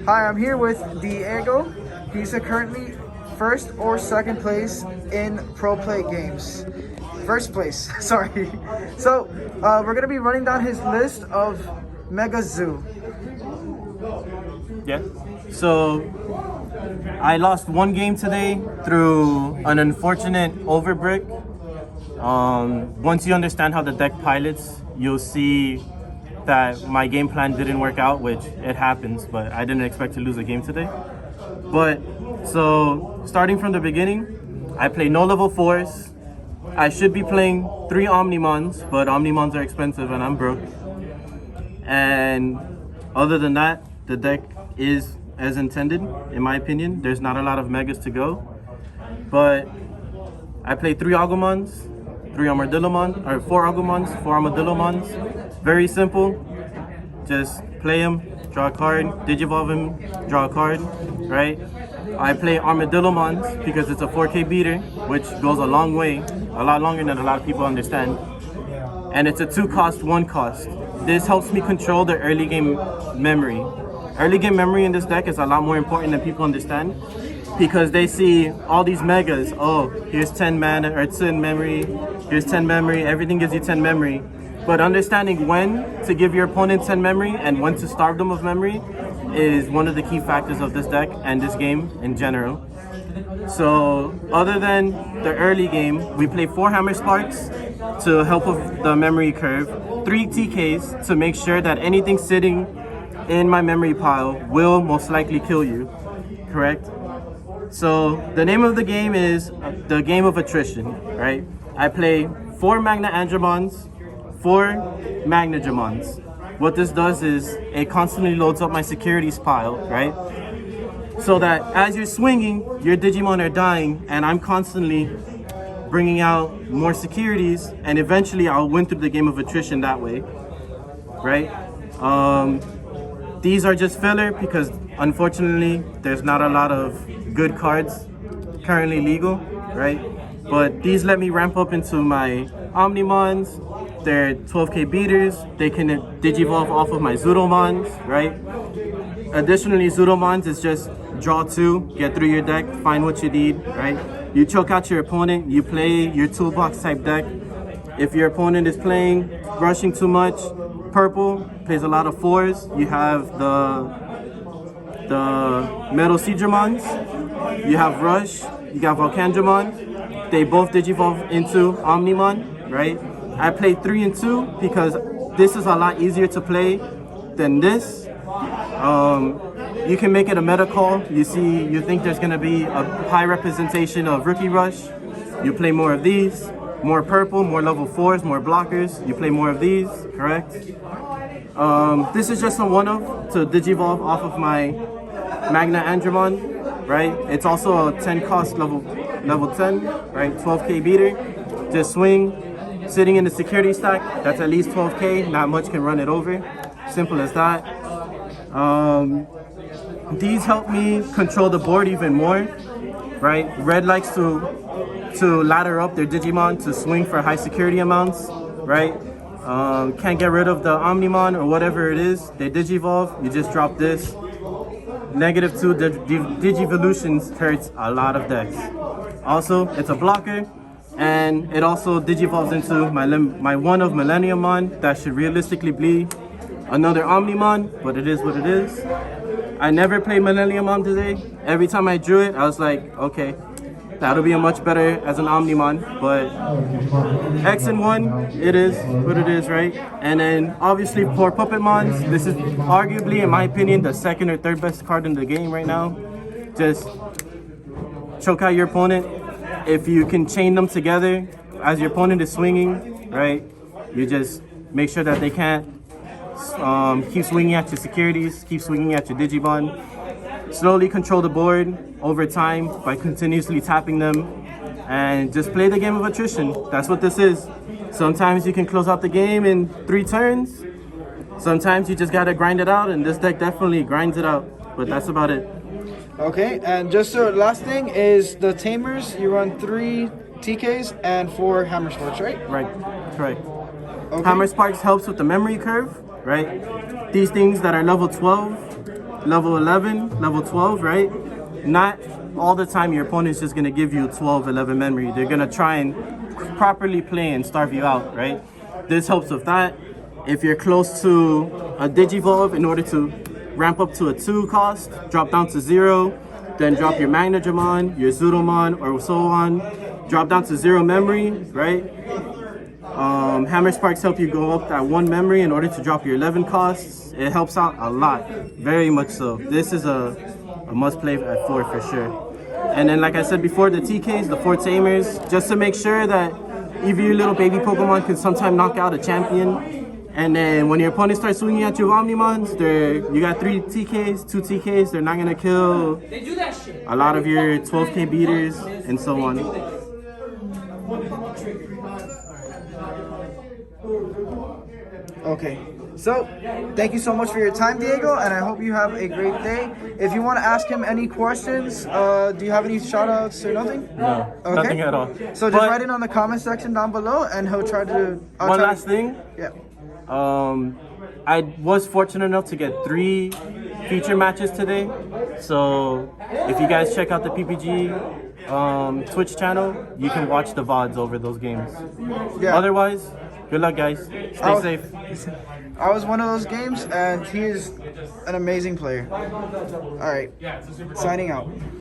Hi, I'm here with Diego. He's currently first or second place in Pro Play games. First place, sorry. So, we're gonna be running down his list of Mega Zoo. Yeah. So I lost one game today through an unfortunate overbrick. Once you understand how the deck pilots, you'll see that my game plan didn't work out, which it happens, but I didn't expect to lose a game today. But so starting from the beginning, I play no level 4s. I should be playing 3 Omnimons, but Omnimons are expensive and I'm broke. And other than that, the deck is as intended, in my opinion. There's not a lot of megas to go. But I play 3 Agumons, 3 Armadillomons, or 4 Agumons, 4 Armadillomons. Very simple. Just play them, draw a card, Digivolve him, draw a card, right? I play Armadillomons because it's a 4K beater, which goes a long way, a lot longer than a lot of people understand. And it's a 2 cost, 1 cost. This helps me control the early game memory. Early game memory in this deck is a lot more important than people understand because they see all these megas. Oh, here's 10 mana or 10 memory, here's 10 memory, everything gives you 10 memory. But understanding when to give your opponent 10 memory and when to starve them of memory is one of the key factors of this deck and this game in general. So other than the early game, we play 4 Hammer Sparks to help with the memory curve, 3 TKs to make sure that anything sitting in my memory pile will most likely kill you, correct? So the name of the game is the game of attrition, right? I play 4 Magna Andromons, 4 Magnagramons. What this does is it constantly loads up my securities pile, right? So that as you're swinging, your Digimon are dying, and I'm constantly bringing out more securities, and eventually I'll win through the game of attrition that way, right? These are just filler because unfortunately there's not a lot of good cards currently legal, right? But these let me ramp up into my Omnimons. They're 12k beaters. They can Digivolve off of my Zoodomons, right? Additionally, Zoodomons is just draw 2, get through your deck, find what you need, right? You choke out your opponent, you play your toolbox type deck. If your opponent is playing rushing too much, purple plays a lot of 4s. You have the Metal Seedramons, you have Rush, you got Volcandramon. They both Digivolve into Omnimon, right? I play 3 and 2 because this is a lot easier to play than this. You can make it a meta call. You think there's gonna be a high representation of Rookie Rush. You play more of these, more purple, more level 4s, more blockers. You play more of these, correct? This is just a one-off to Digivolve off of my Magna Andromon, right? It's also a 10 cost level 10, right? 12k beater. Just swing. Sitting in the security stack, that's at least 12k, not much can run it over. Simple as that. These help me control the board even more, right? Red likes to ladder up their Digimon to swing for high security amounts, right? Can't get rid of the Omnimon or whatever it is. They Digivolve, you just drop this. -2 Digivolutions hurts a lot of decks. Also, it's a blocker. And it also Digivolves into my one of Millenniummon that should realistically be another Omnimon, but it is what it is. I never played Millenniummon today. Every time I drew it, I was like, okay, that'll be a much better as an Omnimon, but X and 1, it is what it is, right? And then obviously for Puppetmons, this is arguably, in my opinion, the 2nd or 3rd best card in the game right now. Just choke out your opponent. If you can chain them together as your opponent is swinging, right? You just make sure that they can't keep swinging at your securities, keep swinging at your Digimon. Slowly control the board over time by continuously tapping them and just play the game of attrition. That's what this is. Sometimes you can close out the game in 3 turns. Sometimes you just gotta grind it out, and this deck definitely grinds it out, but that's about it. Okay, and just so last thing is the Tamers, you run 3 TKs and 4 Hammer Sparks, right? Right, correct. Okay. Hammer Sparks helps with the memory curve, right? These things that are level 12, level 11, level 12, right? Not all the time your opponent's just gonna give you 12, 11 memory. They're gonna try and properly play and starve you out, right? This helps with that. If you're close to a Digivolve, in order to ramp up to a 2 cost, drop down to 0, then drop your Magnagramon, your Zudomon, or so on, drop down to 0 memory, right? Hammer Sparks help you go up that 1 memory in order to drop your 11 costs. It helps out a lot, very much so. This is a must play at 4 for sure. And then, like I said before, the TKs, the 4 Tamers, just to make sure that even your little baby Pokemon can sometimes knock out a champion. And then when your opponent starts swinging at your Omnimons, you got 3 TKs, 2 TKs, they're not gonna kill a lot of your 12K beaters and so on. Okay, so thank you so much for your time, Diego, and I hope you have a great day. If you want to ask him any questions, do you have any shout outs or nothing? No, okay. Nothing at all. So just write it on the comment section down below and he'll try to... One last thing. Yeah. I was fortunate enough to get 3 feature matches today. So if you guys check out the PPG Twitch channel, you can watch the VODs over those games. Yeah. Otherwise, good luck, guys. Stay safe. I was one of those games, and he is an amazing player. All right, signing out.